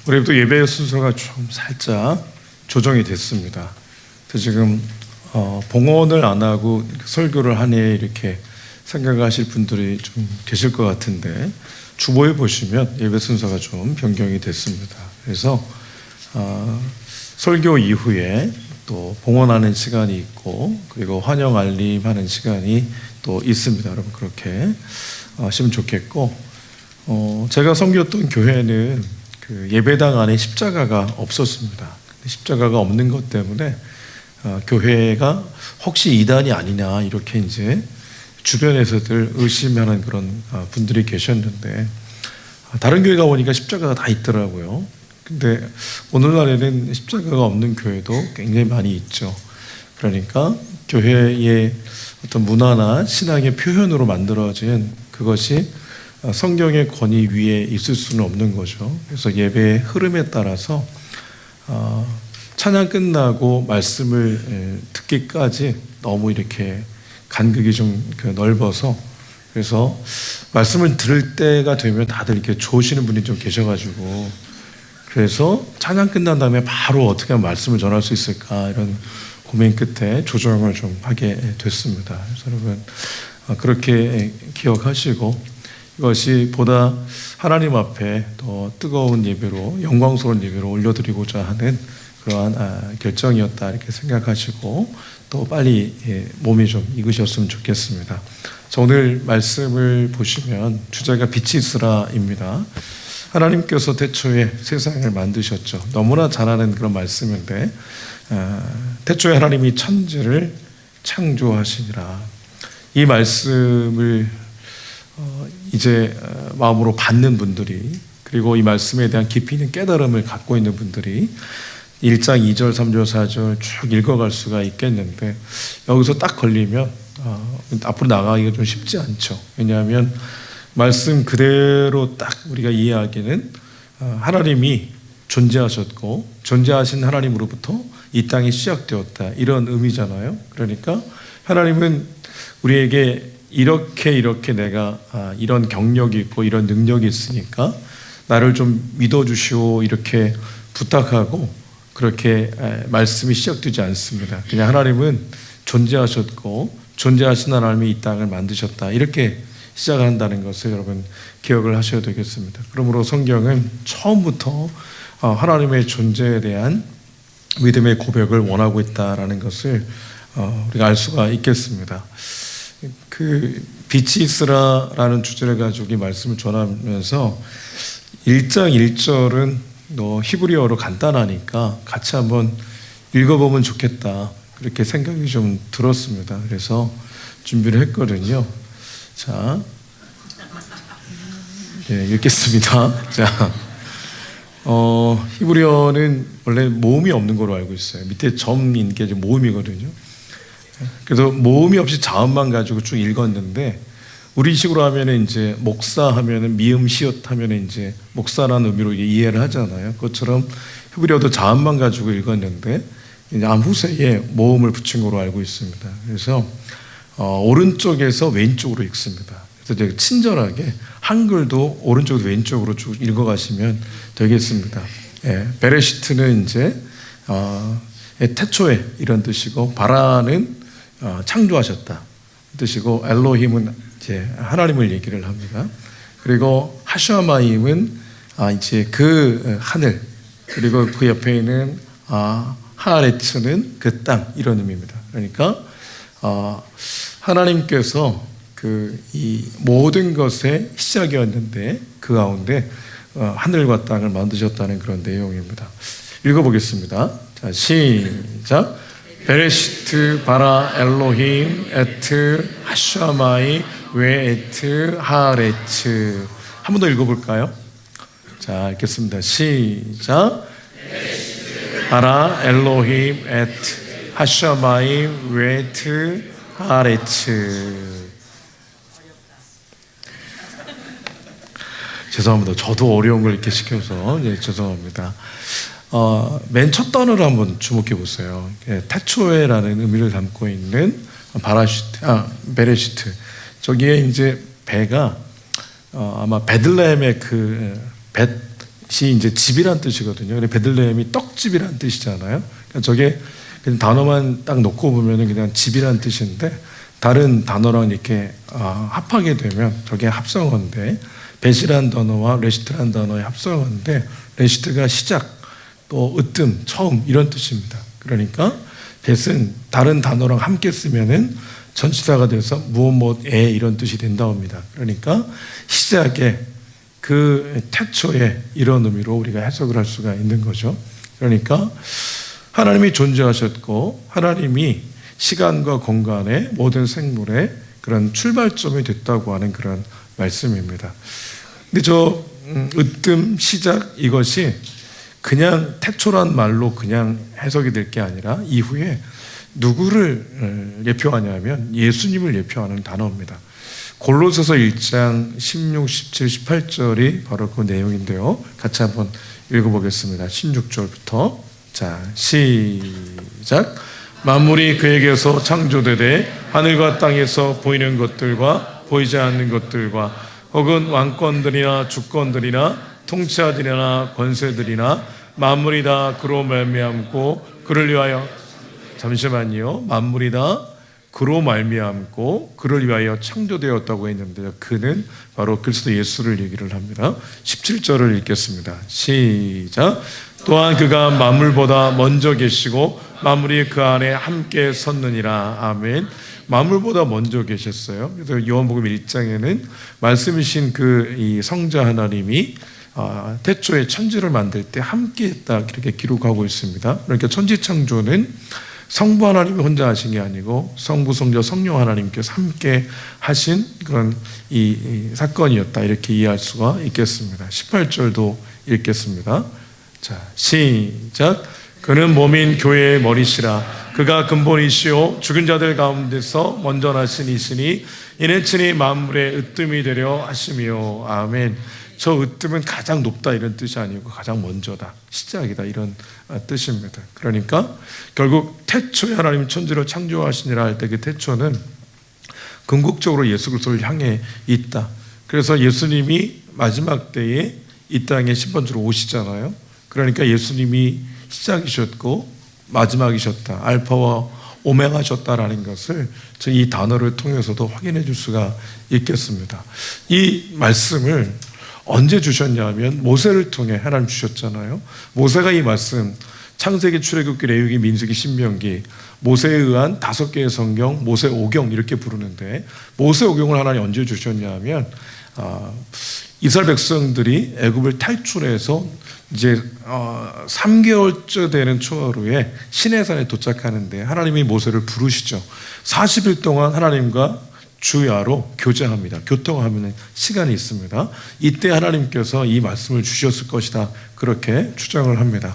우리 또 예배 순서가 좀 살짝 조정이 됐습니다. 그래서 지금 봉헌을 안 하고 설교를 하네 이렇게 생각하실 분들이 좀 계실 것 같은데, 주보에 보시면 예배 순서가 좀 변경이 됐습니다. 그래서 설교 이후에 또 봉헌하는 시간이 있고, 그리고 환영 알림하는 시간이 또 있습니다. 여러분 그렇게 하시면 좋겠고, 제가 섬겼던 교회는 그 예배당 안에 십자가가 없었습니다. 십자가가 없는 것 때문에 교회가 혹시 이단이 아니냐 이렇게 이제 주변에서들 의심하는 그런 분들이 계셨는데, 다른 교회가 오니까 십자가가 다 있더라고요. 근데 오늘날에는 십자가가 없는 교회도 굉장히 많이 있죠. 그러니까 교회의 어떤 문화나 신앙의 표현으로 만들어진 그것이 성경의 권위 위에 있을 수는 없는 거죠. 그래서 예배의 흐름에 따라서 찬양 끝나고 말씀을 듣기까지 너무 이렇게 간극이 좀 넓어서, 그래서 말씀을 들을 때가 되면 다들 이렇게 좋으시는 분이 좀 계셔가지고, 그래서 찬양 끝난 다음에 바로 어떻게 하면 말씀을 전할 수 있을까 이런 고민 끝에 조정을 좀 하게 됐습니다. 그래서 여러분 그렇게 기억하시고, 이것이 보다 하나님 앞에 더 뜨거운 예배로, 영광스러운 예배로 올려드리고자 하는 그러한 결정이었다 이렇게 생각하시고, 또 빨리 몸이 좀 익으셨으면 좋겠습니다. 자, 오늘 말씀을 보시면 주제가 빛이 있으라입니다. 하나님께서 태초에 세상을 만드셨죠. 너무나 잘 아는 그런 말씀인데, 태초에 하나님이 천지를 창조하시니라. 이 말씀을 이제 마음으로 받는 분들이, 그리고 이 말씀에 대한 깊이 있는 깨달음을 갖고 있는 분들이 1장 2절, 3절, 4절 쭉 읽어갈 수가 있겠는데, 여기서 딱 걸리면 앞으로 나가기가 좀 쉽지 않죠. 왜냐하면 말씀 그대로 딱 우리가 이해하기는 하나님이 존재하셨고, 존재하신 하나님으로부터 이 땅이 시작되었다 이런 의미잖아요. 그러니까 하나님은 우리에게 이렇게 내가 이런 경력이 있고 이런 능력이 있으니까 나를 좀 믿어주시오 이렇게 부탁하고, 그렇게 말씀이 시작되지 않습니다. 그냥 하나님은 존재하셨고 존재하신 하나님이 이 땅을 만드셨다 이렇게 시작한다는 것을 여러분 기억을 하셔야 되겠습니다. 그러므로 성경은 처음부터 하나님의 존재에 대한 믿음의 고백을 원하고 있다라는 것을 우리가 알 수가 있겠습니다. 그 빛이 있으라라는 주제를 가지고 이 말씀을 전하면서 1장 1절은 히브리어로 간단하니까 같이 한번 읽어보면 좋겠다 그렇게 생각이 좀 들었습니다. 그래서 준비를 했거든요. 자, 읽겠습니다. 자, 히브리어는 원래 모음이 없는 걸로 알고 있어요. 밑에 점인 게 모음이거든요. 그래서 모음이 없이 자음만 가지고 쭉 읽었는데, 우리식으로 하면은 이제 목사 하면은 미음 시옷 하면은 이제 목사라는 의미로 이해를 하잖아요. 그것처럼 히브리어도 자음만 가지고 읽었는데 이제 암후세에 모음을 붙인 걸로 알고 있습니다. 그래서 오른쪽에서 왼쪽으로 읽습니다. 그래서 이제 친절하게 한글도 오른쪽에서 왼쪽으로 쭉 읽어가시면 되겠습니다. 베레시트는 이제 태초에 이런 뜻이고, 바라는 창조하셨다 뜻이고, 엘로힘은 이제 하나님을 얘기를 합니다. 그리고 하샤마임은 이제 그 하늘, 그리고 그 옆에 있는 하아레츠는 그 땅 이런 의미입니다. 그러니까 하나님께서 이 모든 것의 시작이었는데 그 가운데 하늘과 땅을 만드셨다는 그런 내용입니다. 읽어보겠습니다. 자, 시작. 베레시트 바라 엘로힘 에트 하샤마이 웨 에트 하아레츠. 한 번 더 읽어볼까요? 자, 읽겠습니다. 시작. 바라 엘로힘 에트 하샤마이 웨 에트 하아레츠. 죄송합니다. 저도 어려운 걸 이렇게 시켜서 죄송합니다. 맨 첫 단어를 한번 주목해 보세요. 태초에라는 의미를 담고 있는 베레시트. 저기에 이제 배가 아마 베들레헴의 그 이제 집이란 뜻이거든요. 베들레헴이 떡집이란 뜻이잖아요. 그러니까 저게 그냥 단어만 딱 놓고 보면은 그냥 집이란 뜻인데 다른 단어랑 이렇게 합하게 되면 저게 합성어인데 벳이란 단어와 레시트란 단어의 합성어인데 레시트가 시작, 또 으뜸, 처음 이런 뜻입니다. 그러니까 벳은 다른 단어랑 함께 쓰면은 전치사가 돼서 무엇 이런 뜻이 된다고 합니다. 그러니까 시작에 그 태초에 이런 의미로 우리가 해석을 할 수가 있는 거죠. 그러니까 하나님이 존재하셨고 하나님이 시간과 공간의 모든 생물의 그런 출발점이 됐다고 하는 그런 말씀입니다. 근데 저 으뜸, 시작 이것이 그냥 태초란 말로 그냥 해석이 될 게 아니라 이후에 누구를 예표하냐면 예수님을 예표하는 단어입니다. 골로새서 1장 16, 17, 18절이 바로 그 내용인데요. 같이 한번 읽어보겠습니다. 16절부터 자 시작. 만물이 그에게서 창조되되 하늘과 땅에서 보이는 것들과 보이지 않는 것들과 혹은 왕권들이나 주권들이나 통치자들이나 권세들이나 만물이 다 그로 말미암고 그를 위하여 잠시만요. 만물이 다 그로 말미암고 그를 위하여 창조되었다고 했는데요. 그는 바로 그리스도 예수를 얘기를 합니다. 17절을 읽겠습니다. 시작. 또한 그가 만물보다 먼저 계시고 만물이 그 안에 함께 섰느니라. 아멘. 만물보다 먼저 계셨어요. 그래서 요한복음 1장에는 말씀이신 이 성자 하나님이 태초에 천지를 만들 때 함께했다 이렇게 기록하고 있습니다. 그러니까 천지 창조는 성부 하나님이 혼자 하신 게 아니고 성부, 성자, 성령 하나님께서 함께 하신 그런 이 사건이었다 이렇게 이해할 수가 있겠습니다. 18절도 읽겠습니다. 자, 시작. 그는 몸인 교회의 머리시라. 그가 근본이시오 죽은 자들 가운데서 먼저 나신 이시니 이는 친히 만물의 으뜸이 되려 하시며. 아멘. 저 으뜸은 가장 높다 이런 뜻이 아니고 가장 먼저다, 시작이다 이런 뜻입니다. 그러니까 결국 태초에 하나님 천지를 창조하시니라 할 때 그 태초는 궁극적으로 예수 그리스도를 향해 있다. 그래서 예수님이 마지막 때에 이 땅에 신번주로 오시잖아요. 그러니까 예수님이 시작이셨고 마지막이셨다, 알파와 오메가셨다라는 것을 이 단어를 통해서도 확인해 줄 수가 있겠습니다. 이 말씀을 언제 주셨냐면 모세를 통해 하나님 주셨잖아요. 모세가 이 말씀 창세기, 출애굽기, 레위기, 민수기, 신명기 모세에 의한 5개의 성경, 모세 오경 이렇게 부르는데 모세 오경을 하나님 언제 주셨냐면 이스라엘 백성들이 애굽을 탈출해서 이제 3개월째 되는 초하루에 시내산에 도착하는데 하나님이 모세를 부르시죠. 40일 동안 하나님과 주야로 교제합니다. 교통하는 시간이 있습니다. 이때 하나님께서 이 말씀을 주셨을 것이다 그렇게 추정을 합니다.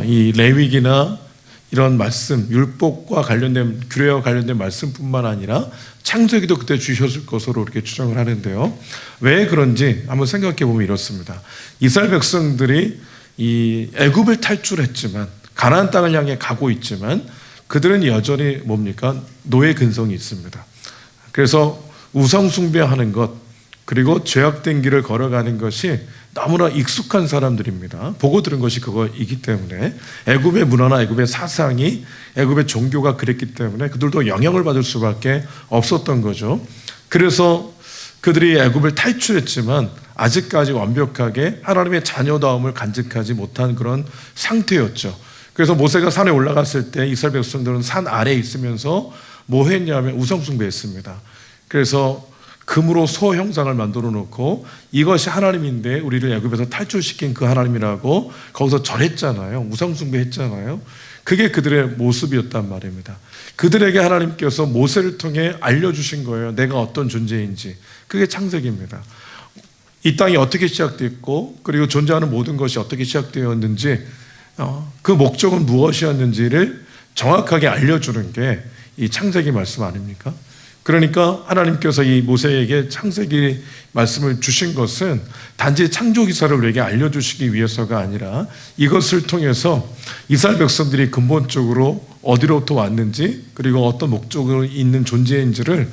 이 레위기나 이런 말씀, 율법과 관련된 규례와 관련된 말씀뿐만 아니라 창세기도 그때 주셨을 것으로 이렇게 추정을 하는데요. 왜 그런지 한번 생각해 보면 이렇습니다. 이스라엘 백성들이 이 애굽을 탈출했지만 가나안 땅을 향해 가고 있지만 그들은 여전히 뭡니까? 노예 근성이 있습니다. 그래서 우상 숭배하는 것 그리고 죄악된 길을 걸어가는 것이 너무나 익숙한 사람들입니다. 보고 들은 것이 그거이기 때문에 애굽의 문화나 애굽의 사상이 애굽의 종교가 그랬기 때문에 그들도 영향을 받을 수밖에 없었던 거죠. 그래서 그들이 애굽을 탈출했지만 아직까지 완벽하게 하나님의 자녀다움을 간직하지 못한 그런 상태였죠. 그래서 모세가 산에 올라갔을 때 이스라엘 백성들은 산 아래에 있으면서 뭐 했냐면 우상 숭배했습니다. 그래서 금으로 소 형상을 만들어 놓고 이것이 하나님인데 우리를 애굽에서 탈출시킨 그 하나님이라고 거기서 절했잖아요. 우상 숭배했잖아요. 그게 그들의 모습이었단 말입니다. 그들에게 하나님께서 모세를 통해 알려주신 거예요. 내가 어떤 존재인지. 그게 창세기입니다. 이 땅이 어떻게 시작됐고 그리고 존재하는 모든 것이 어떻게 시작되었는지 그 목적은 무엇이었는지를 정확하게 알려주는 게 이 창세기 말씀 아닙니까? 그러니까 하나님께서 이 모세에게 창세기 말씀을 주신 것은 단지 창조 기사를 우리에게 알려주시기 위해서가 아니라 이것을 통해서 이스라엘 백성들이 근본적으로 어디로부터 왔는지 그리고 어떤 목적으로 있는 존재인지를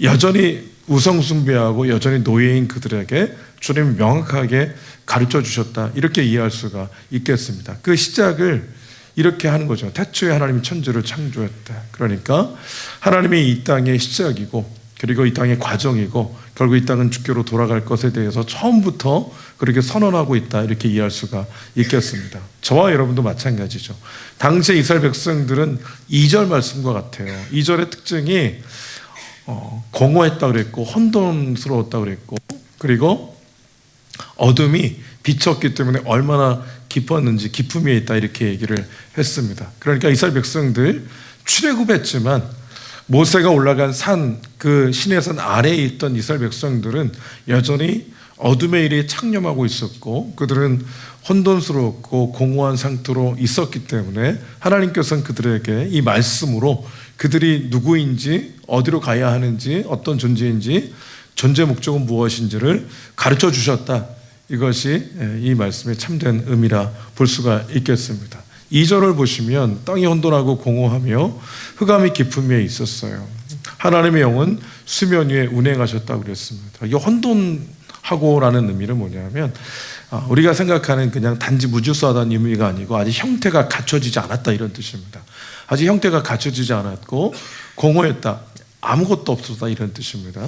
여전히 우상숭배하고 여전히 노예인 그들에게 주님이 명확하게 가르쳐 주셨다, 이렇게 이해할 수가 있겠습니다. 그 시작을 이렇게 하는 거죠. 태초에 하나님이 천지를 창조했다. 그러니까 하나님이 이 땅의 시작이고, 그리고 이 땅의 과정이고, 결국 이 땅은 주께로 돌아갈 것에 대해서 처음부터 그렇게 선언하고 있다, 이렇게 이해할 수가 있겠습니다. 저와 여러분도 마찬가지죠. 당시에 이스라엘 백성들은 2절 말씀과 같아요. 2절의 특징이 공허했다 그랬고, 혼돈스러웠다 그랬고, 그리고 어둠이 비쳤기 때문에 얼마나 깊었는지 기품이 있다, 이렇게 얘기를 했습니다. 그러니까 이스라엘 백성들 출애굽했지만 모세가 올라간 산, 그 시내 산 아래에 있던 이스라엘 백성들은 여전히 어둠의 일에 창념하고 있었고, 그들은 혼돈스럽고 공허한 상태로 있었기 때문에 하나님께서는 그들에게 이 말씀으로 그들이 누구인지, 어디로 가야 하는지, 어떤 존재인지, 존재 목적은 무엇인지를 가르쳐 주셨다. 이것이 이 말씀의 참된 의미라 볼 수가 있겠습니다. 2절을 보시면 땅이 혼돈하고 공허하며 흑암이 깊음 위에 있었어요. 하나님의 영은 수면 위에 운행하셨다고 그랬습니다. 이 혼돈하고라는 의미는 뭐냐면, 우리가 생각하는 그냥 단지 무질서하다는 의미가 아니고 아직 형태가 갖춰지지 않았다, 이런 뜻입니다. 아직 형태가 갖춰지지 않았고 공허했다, 아무것도 없었다, 이런 뜻입니다.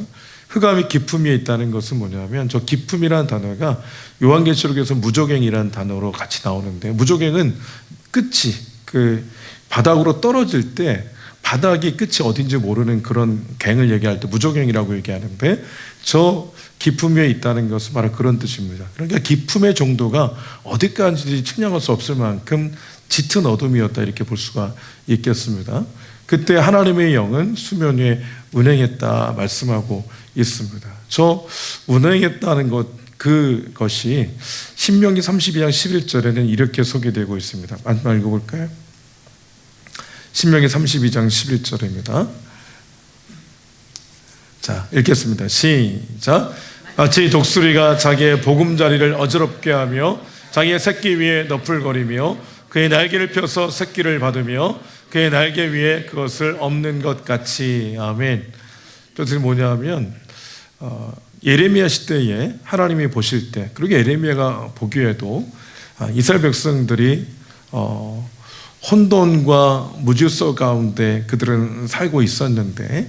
흑암이 깊음 위에 있다는 것은 뭐냐면, 저 깊음이라는 단어가 요한계시록에서 무저갱이라는 단어로 같이 나오는데, 무저갱은 끝이 그 바닥으로 떨어질 때 바닥이 끝이 어딘지 모르는 그런 갱을 얘기할 때 무저갱이라고 얘기하는데, 저 깊음 위에 있다는 것은 바로 그런 뜻입니다. 그러니까 깊음의 정도가 어디까지 측량할 수 없을 만큼 짙은 어둠이었다, 이렇게 볼 수가 있겠습니다. 그때 하나님의 영은 수면 위에 운행했다 말씀하고 있습니다. 저 운행했다는 그것이 신명기 32장 11절에는 이렇게 소개되고 있습니다. 한번 읽어볼까요? 신명기 32장 11절입니다. 자, 읽겠습니다. 시작. 마치 독수리가 자기의 보금자리를 어지럽게 하며 자기의 새끼 위에 너풀거리며 그의 날개를 펴서 새끼를 받으며 그의 날개 위에 그것을 엎는 것 같이. 아멘. 그것이 뭐냐면, 예레미야 시대에 하나님이 보실 때, 그리고 예레미야가 보기에도 이스라엘 백성들이 혼돈과 무질서 가운데 그들은 살고 있었는데,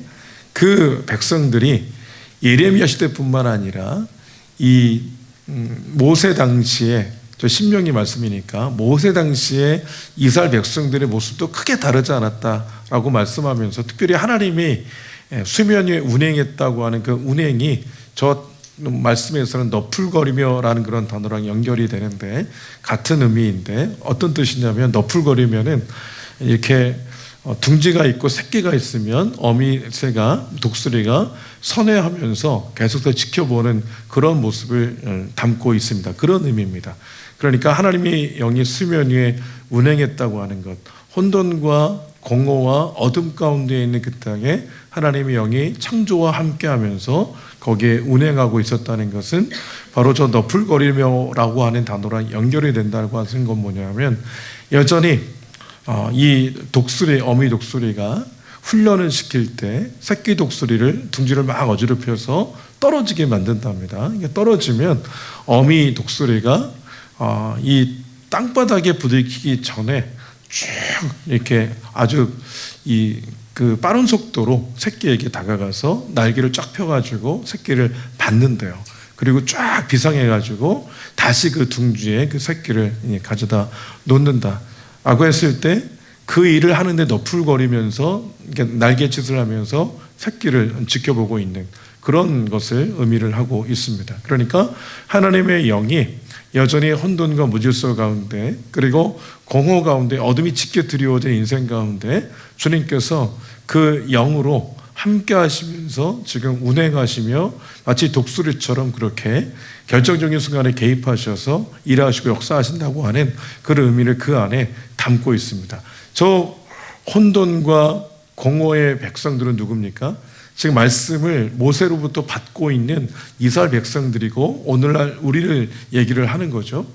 그 백성들이 예레미야 시대뿐만 아니라 이 모세 당시에, 저 신명기 말씀이니까 모세 당시에 이스라엘 백성들의 모습도 크게 다르지 않았다라고 말씀하면서, 특별히 하나님이 수면 위에 운행했다고 하는 그 운행이 저 말씀에서는 너풀거리며라는 그런 단어랑 연결이 되는데, 같은 의미인데 어떤 뜻이냐면, 너풀거리면은 이렇게 둥지가 있고 새끼가 있으면 어미새가, 독수리가 선회하면서 계속해서 지켜보는 그런 모습을 담고 있습니다. 그런 의미입니다. 그러니까 하나님의 영이 수면 위에 운행했다고 하는 것, 혼돈과 공허와 어둠 가운데 있는 그 땅에 하나님의 영이 창조와 함께하면서 거기에 운행하고 있었다는 것은 바로 저 너풀거리며라고 하는 단어랑 연결이 된다고 하는 건 뭐냐면, 여전히 이 독수리, 어미 독수리가 훈련을 시킬 때 새끼 독수리를 둥지를 막 어지럽혀서 떨어지게 만든답니다. 이게 떨어지면 어미 독수리가 이 땅바닥에 부딪히기 전에 쭉 이렇게 아주 그 빠른 속도로 새끼에게 다가가서 날개를 쫙 펴가지고 새끼를 받는데요. 그리고 쫙 비상해가지고 다시 그 둥지에 그 새끼를 가져다 놓는다 라고 했을 때, 그 일을 하는데 너풀거리면서 날갯짓을 하면서 새끼를 지켜보고 있는 그런 것을 의미를 하고 있습니다. 그러니까 하나님의 영이 여전히 혼돈과 무질서 가운데, 그리고 공허 가운데, 어둠이 짙게 드리워진 인생 가운데 주님께서 그 영으로 함께 하시면서 지금 운행하시며 마치 독수리처럼 그렇게 결정적인 순간에 개입하셔서 일하시고 역사하신다고 하는 그런 의미를 그 안에 담고 있습니다. 저 혼돈과 공허의 백성들은 누굽니까? 지금 말씀을 모세로부터 받고 있는 이스라엘 백성들이고, 오늘날 우리를 얘기를 하는 거죠.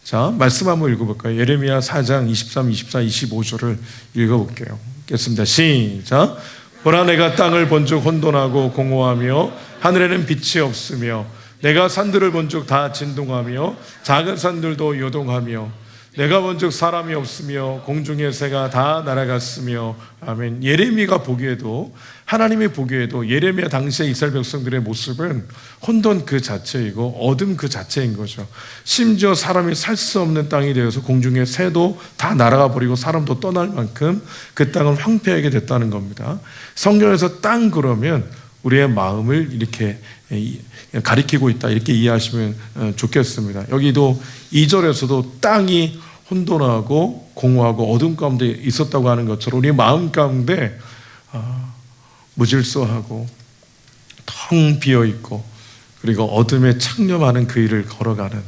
자, 말씀 한번 읽어볼까요? 예레미야 4장 23, 24, 25절을 읽어볼게요. 읽겠습니다. 시작. 보라, 내가 땅을 본즉 혼돈하고 공허하며 하늘에는 빛이 없으며 내가 산들을 본즉 다 진동하며 작은 산들도 요동하며 내가 본즉 사람이 없으며 공중의 새가 다 날아갔으며. 아멘. 예레미야가 보기에도, 하나님이 보기에도 예레미야 당시의 이스라엘 백성들의 모습은 혼돈 그 자체이고 어둠 그 자체인 거죠. 심지어 사람이 살 수 없는 땅이 되어서 공중의 새도 다 날아가 버리고 사람도 떠날 만큼 그 땅은 황폐하게 됐다는 겁니다. 성경에서 땅 그러면 우리의 마음을 이렇게 가리키고 있다, 이렇게 이해하시면 좋겠습니다. 여기도 2절에서도 땅이 혼돈하고 공허하고 어둠 가운데 있었다고 하는 것처럼 우리 마음 가운데 무질서하고 텅 비어있고 그리고 어둠에 창념하는 그 일을 걸어가는,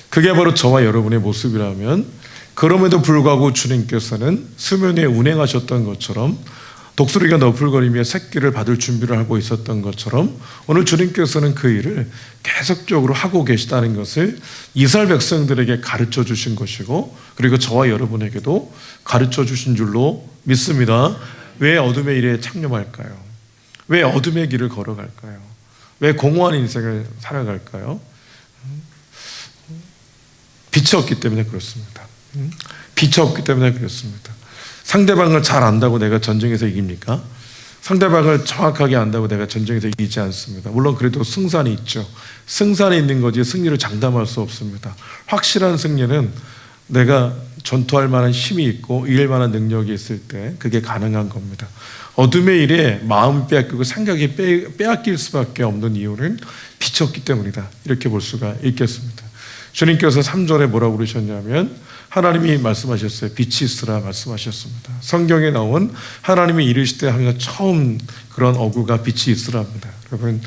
그게 바로 저와 여러분의 모습이라면, 그럼에도 불구하고 주님께서는 수면 위에 운행하셨던 것처럼, 독수리가 너풀거리며 새끼를 받을 준비를 하고 있었던 것처럼 오늘 주님께서는 그 일을 계속적으로 하고 계시다는 것을 이스라엘 백성들에게 가르쳐 주신 것이고, 그리고 저와 여러분에게도 가르쳐 주신 줄로 믿습니다. 왜 어둠의 일에 창념할까요? 왜 어둠의 길을 걸어갈까요? 왜 공허한 인생을 살아갈까요? 빛이 없기 때문에 그렇습니다. 빛이 없기 때문에 그렇습니다. 상대방을 잘 안다고 내가 전쟁에서 이깁니까? 상대방을 정확하게 안다고 내가 전쟁에서 이기지 않습니다. 물론 그래도 승산이 있죠. 승산이 있는 거지 승리를 장담할 수 없습니다. 확실한 승리는 내가 전투할 만한 힘이 있고 이길 만한 능력이 있을 때 그게 가능한 겁니다. 어둠의 일에 마음이 빼앗기고 생각이 빼앗길 수밖에 없는 이유는 빛이 없기 때문이다, 이렇게 볼 수가 있겠습니다. 주님께서 3절에 뭐라고 그러셨냐면 하나님이 말씀하셨어요. 빛이 있으라 말씀하셨습니다. 성경에 나온 하나님이 이르실 때 항상 처음 그런 어구가 빛이 있으라입니다. 여러분,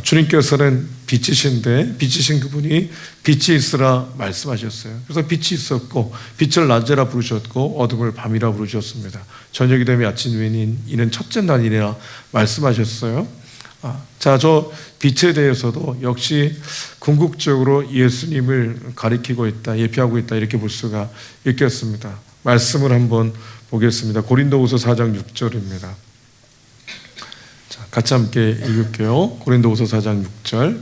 주님께서는 빛이신데 빛이신 그분이 빛이 있으라 말씀하셨어요. 그래서 빛이 있었고 빛을 낮이라 부르셨고 어둠을 밤이라 부르셨습니다. 저녁이 되면 아침이 이는 첫째 날이라 말씀하셨어요. 자, 저 빛에 대해서도 역시 궁극적으로 예수님을 가리키고 있다, 예표하고 있다, 이렇게 볼 수가 있겠습니다. 말씀을 한번 보겠습니다. 고린도후서 4장 6절입니다. 자, 같이 함께 읽을게요. 고린도후서 4장 6절.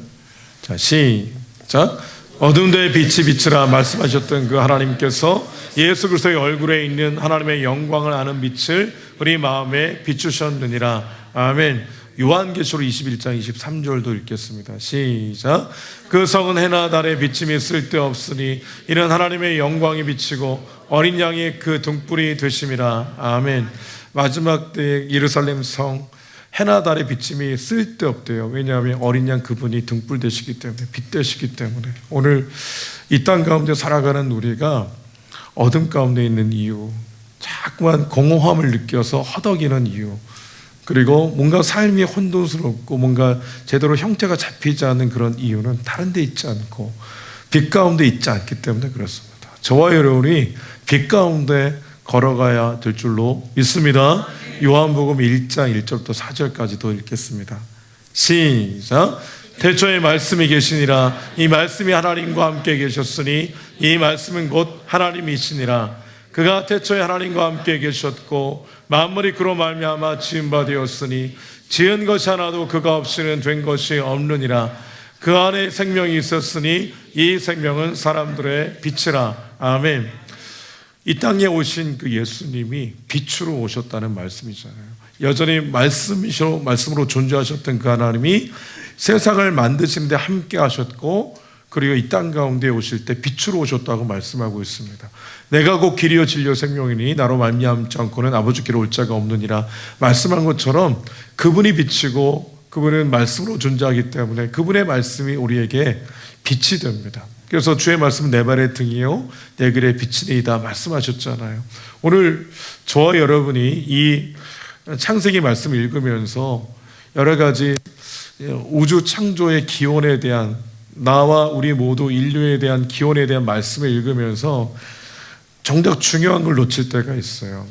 자, 시작. 어둠도의 빛이 비치라 말씀하셨던 그 하나님께서 예수 그리스도의 얼굴에 있는 하나님의 영광을 아는 빛을 우리 마음에 비추셨느니라. 아멘. 요한계시록 21장 23절도 읽겠습니다. 시작. 그 성은 해나 달의 비침이 쓸데없으니 이는 하나님의 영광이 비치고 어린 양이 그 등불이 되심이라. 아멘. 마지막 때의 예루살렘 성, 해나 달의 비침이 쓸데없대요. 왜냐하면 어린 양 그분이 등불 되시기 때문에, 빛 되시기 때문에. 오늘 이 땅 가운데 살아가는 우리가 어둠 가운데 있는 이유, 자꾸만 공허함을 느껴서 허덕이는 이유, 그리고 뭔가 삶이 혼돈스럽고 뭔가 제대로 형태가 잡히지 않는 그런 이유는 다른 데 있지 않고 빛 가운데 있지 않기 때문에 그렇습니다. 저와 여러분이 빛 가운데 걸어가야 될 줄로 믿습니다. 요한복음 1장 1절부터 4절까지도 읽겠습니다. 시작. 태초에 말씀이 계시니라. 이 말씀이 하나님과 함께 계셨으니 이 말씀은 곧 하나님이시니라. 그가 태초에 하나님과 함께 계셨고 만물이 그로 말미암아 지은 바 되었으니 지은 것이 하나도 그가 없이는 된 것이 없느니라. 그 안에 생명이 있었으니 이 생명은 사람들의 빛이라. 아멘. 이 땅에 오신 그 예수님이 빛으로 오셨다는 말씀이잖아요. 여전히 말씀으로 존재하셨던 그 하나님이 세상을 만드시는데 함께 하셨고, 그리고 이 땅 가운데 오실 때 빛으로 오셨다고 말씀하고 있습니다. 내가 곧 길이요 진리요 생명이니 나로 말미암지 않고는 아버지께로 올 자가 없느니라 말씀한 것처럼 그분이 빛이고 그분은 말씀으로 존재하기 때문에 그분의 말씀이 우리에게 빛이 됩니다. 그래서 주의 말씀은 내 발의 등이요 내 길의 빛이니이다 말씀하셨잖아요. 오늘 저와 여러분이 이 창세기 말씀을 읽으면서 여러 가지 우주 창조의 기원에 대한, 나와 우리 모두 인류에 대한 기원에 대한 말씀을 읽으면서 정작 중요한 걸 놓칠 때가 있어요.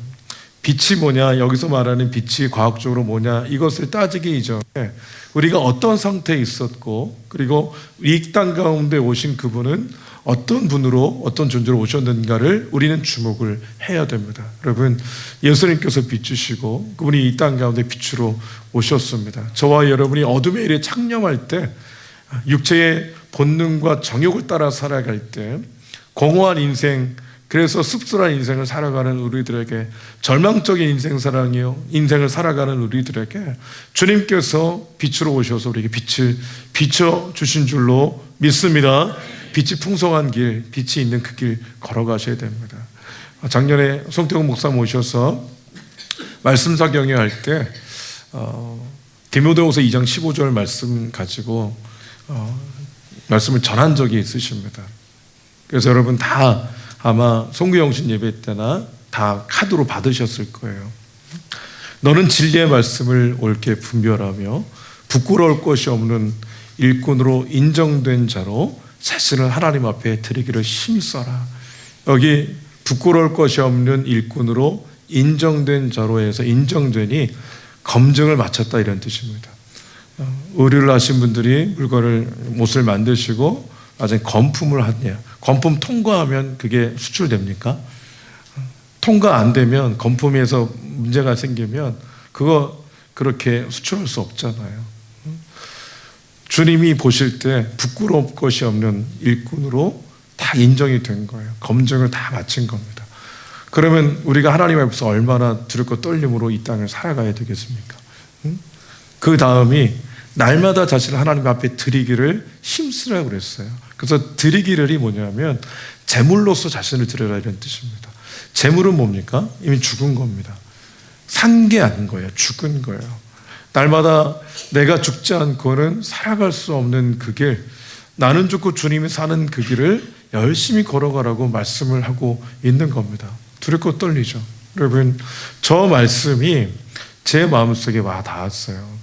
빛이 뭐냐, 여기서 말하는 빛이 과학적으로 뭐냐, 이것을 따지기 이전에 우리가 어떤 상태에 있었고, 그리고 이 땅 가운데 오신 그분은 어떤 분으로, 어떤 존재로 오셨는가를 우리는 주목을 해야 됩니다. 여러분, 예수님께서 비추시고 그분이 이 땅 가운데 빛으로 오셨습니다. 저와 여러분이 어둠의 일에 창념할 때, 육체의 본능과 정욕을 따라 살아갈 때, 공허한 인생, 그래서 씁쓸한 인생을 살아가는 우리들에게, 절망적인 인생을 살아가는 우리들에게 주님께서 빛으로 오셔서 우리에게 빛을 비춰주신 줄로 믿습니다. 빛이 풍성한 길, 빛이 있는 그 길 걸어가셔야 됩니다. 작년에 송태국 목사 모셔서 말씀 사경회할 때 디모데후서 2장 15절 말씀 가지고 말씀을 전한 적이 있으십니다. 그래서 여러분 다 아마 송구영신 예배 때나 다 카드로 받으셨을 거예요. 너는 진리의 말씀을 옳게 분별하며 부끄러울 것이 없는 일꾼으로 인정된 자로 자신을 하나님 앞에 드리기를 힘써라. 여기 부끄러울 것이 없는 일꾼으로 인정된 자로 해서 인정되니 검증을 마쳤다, 이런 뜻입니다. 의류를 하신 분들이 못을 만드시고 나중에 건품을 하냐, 건품 통과하면 그게 수출됩니까? 통과 안 되면, 건품에서 문제가 생기면 그거 그렇게 수출할 수 없잖아요. 주님이 보실 때 부끄러울 것이 없는 일꾼으로 다 인정이 된 거예요. 검증을 다 마친 겁니다. 그러면 우리가 하나님 앞에서 얼마나 두렵고 떨림으로 이 땅을 살아가야 되겠습니까? 그 다음이 날마다 자신을 하나님 앞에 드리기를 힘쓰라고 그랬어요. 그래서 드리기를이 뭐냐면 제물로서 자신을 드려라, 이런 뜻입니다. 제물은 뭡니까? 이미 죽은 겁니다. 산 게 아닌 거예요. 죽은 거예요. 날마다 내가 죽지 않고는 살아갈 수 없는 그 길, 나는 죽고 주님이 사는 그 길을 열심히 걸어가라고 말씀을 하고 있는 겁니다. 두렵고 떨리죠. 여러분, 저 말씀이 제 마음속에 와 닿았어요.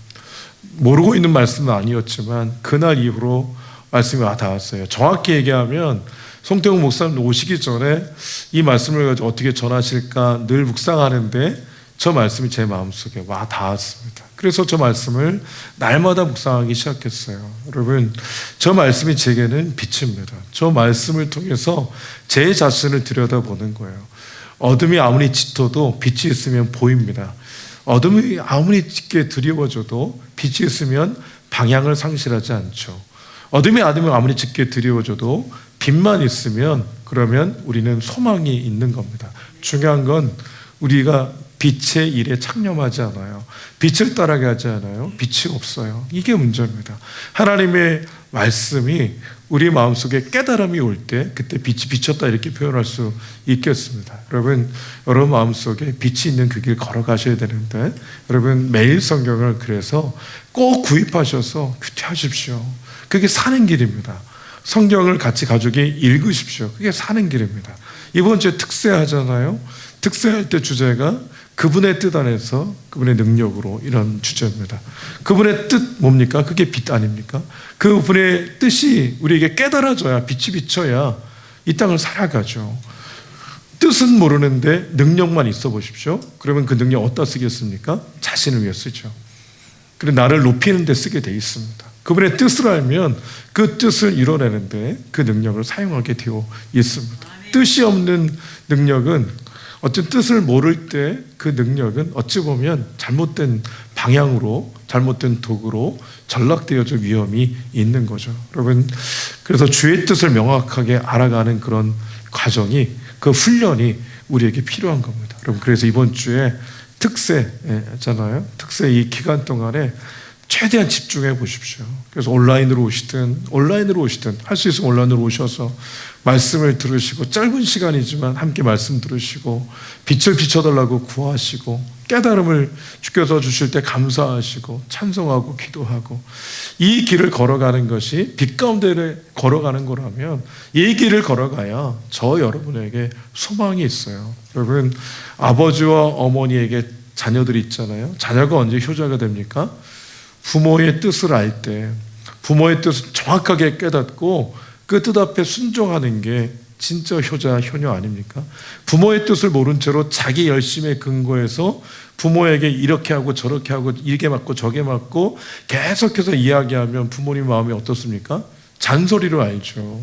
모르고 있는 말씀은 아니었지만 그날 이후로 말씀이 와 닿았어요. 정확히 얘기하면 송태국 목사님 오시기 전에 이 말씀을 가지고 어떻게 전하실까 늘 묵상하는데 저 말씀이 제 마음속에 와 닿았습니다. 그래서 저 말씀을 날마다 묵상하기 시작했어요. 여러분, 저 말씀이 제게는 빛입니다. 저 말씀을 통해서 제 자신을 들여다보는 거예요. 어둠이 아무리 짙어도 빛이 있으면 보입니다. 어둠이 아무리 짙게 두려워져도 빛이 있으면 방향을 상실하지 않죠. 어둠이 아무리 짙게 두려워져도 빛만 있으면 그러면 우리는 소망이 있는 겁니다. 중요한 건 우리가 빛의 일에 창념하지 않아요. 빛을 따라가지 않아요. 빛이 없어요. 이게 문제입니다. 하나님의 말씀이 우리 마음속에 깨달음이 올 때 그때 빛이 비쳤다, 이렇게 표현할 수 있겠습니다. 여러분 마음속에 빛이 있는 그 길 걸어가셔야 되는데, 여러분 매일 성경을 그래서 꼭 구입하셔서 큐티하십시오. 그게 사는 길입니다. 성경을 같이 가족이 읽으십시오. 그게 사는 길입니다. 이번 주에 특세하잖아요. 특세할 때 주제가 그분의 뜻 안에서 그분의 능력으로, 이런 주제입니다. 그분의 뜻 뭡니까? 그게 빛 아닙니까? 그분의 뜻이 우리에게 깨달아져야, 빛이 비쳐야 이 땅을 살아가죠. 뜻은 모르는데 능력만 있어 보십시오. 그러면 그 능력 어디다 쓰겠습니까? 자신을 위해 쓰죠. 그리고 나를 높이는 데 쓰게 돼 있습니다. 그분의 뜻을 알면 그 뜻을 이뤄내는데 그 능력을 사용하게 되어 있습니다. 뜻이 없는 능력은, 어떤 뜻을 모를 때 그 능력은 어찌 보면 잘못된 방향으로, 잘못된 도구로 전락되어질 위험이 있는 거죠. 여러분, 그래서 주의 뜻을 명확하게 알아가는 그런 과정이, 그 훈련이 우리에게 필요한 겁니다. 여러분, 그래서 이번 주에 특세잖아요. 특세 이 기간 동안에 최대한 집중해 보십시오. 그래서 온라인으로 오시든 할 수 있으면 온라인으로 오셔서 말씀을 들으시고, 짧은 시간이지만 함께 말씀 들으시고, 빛을 비춰달라고 구하시고, 깨달음을 주께서 주실 때 감사하시고 찬송하고 기도하고, 이 길을 걸어가는 것이 빛 가운데 걸어가는 거라면 이 길을 걸어가야 저 여러분에게 소망이 있어요. 여러분, 아버지와 어머니에게 자녀들이 있잖아요. 자녀가 언제 효자가 됩니까? 부모의 뜻을 알 때, 부모의 뜻을 정확하게 깨닫고 그 뜻 앞에 순종하는 게 진짜 효자, 효녀 아닙니까? 부모의 뜻을 모른 채로 자기 열심에 근거해서 부모에게 이렇게 하고 저렇게 하고 이게 맞고 저게 맞고 계속해서 이야기하면 부모님 마음이 어떻습니까? 잔소리로 알죠.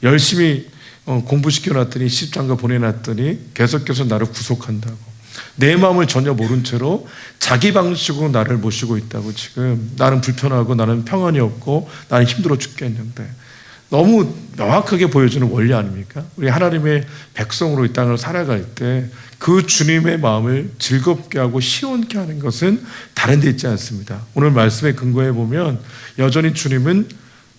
열심히 공부시켜놨더니 시집장가 보내놨더니 계속해서 나를 구속한다고. 내 마음을 전혀 모른 채로 자기 방식으로 나를 모시고 있다고. 지금 나는 불편하고 나는 평안이 없고 나는 힘들어 죽겠는데, 너무 명확하게 보여주는 원리 아닙니까? 우리 하나님의 백성으로 이 땅을 살아갈 때 그 주님의 마음을 즐겁게 하고 시원케 하는 것은 다른 데 있지 않습니다. 오늘 말씀에 근거해 보면 여전히 주님은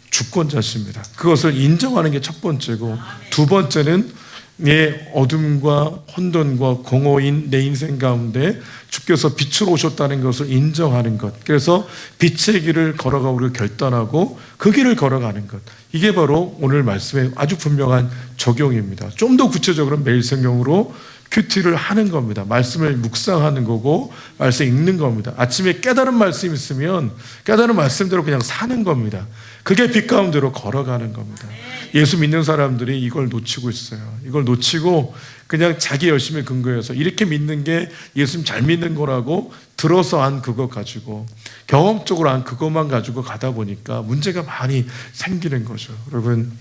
주권자십니다. 그것을 인정하는 게 첫 번째고, 두 번째는 내 어둠과 혼돈과 공허인 내 인생 가운데 주께서 빛으로 오셨다는 것을 인정하는 것. 그래서 빛의 길을 걸어가기로 결단하고 그 길을 걸어가는 것. 이게 바로 오늘 말씀의 아주 분명한 적용입니다. 좀 더 구체적으로 매일 성경으로 큐티를 하는 겁니다. 말씀을 묵상하는 거고 말씀 읽는 겁니다. 아침에 깨달은 말씀 있으면 깨달은 말씀대로 그냥 사는 겁니다. 그게 빛 가운데로 걸어가는 겁니다. 예수 믿는 사람들이 이걸 놓치고 있어요. 이걸 놓치고 그냥 자기 열심에 근거해서 이렇게 믿는 게 예수님 잘 믿는 거라고 들어서 한 그거 가지고, 경험적으로 한 그것만 가지고 가다 보니까 문제가 많이 생기는 거죠. 여러분,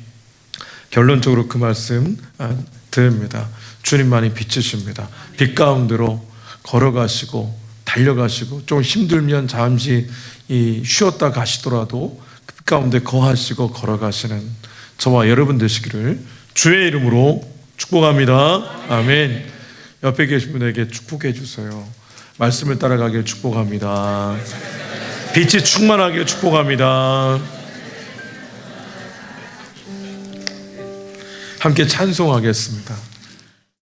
결론적으로 그 말씀 드립니다. 주님만이 빛이십니다. 빛 가운데로 걸어가시고 달려가시고, 좀 힘들면 잠시 쉬었다 가시더라도 빛 가운데 거하시고 걸어가시는 저와 여러분 되시기를 주의 이름으로 축복합니다. 아멘. 옆에 계신 분에게 축복해 주세요. 말씀을 따라가길 축복합니다. 빛이 충만하길 축복합니다. 함께 찬송하겠습니다.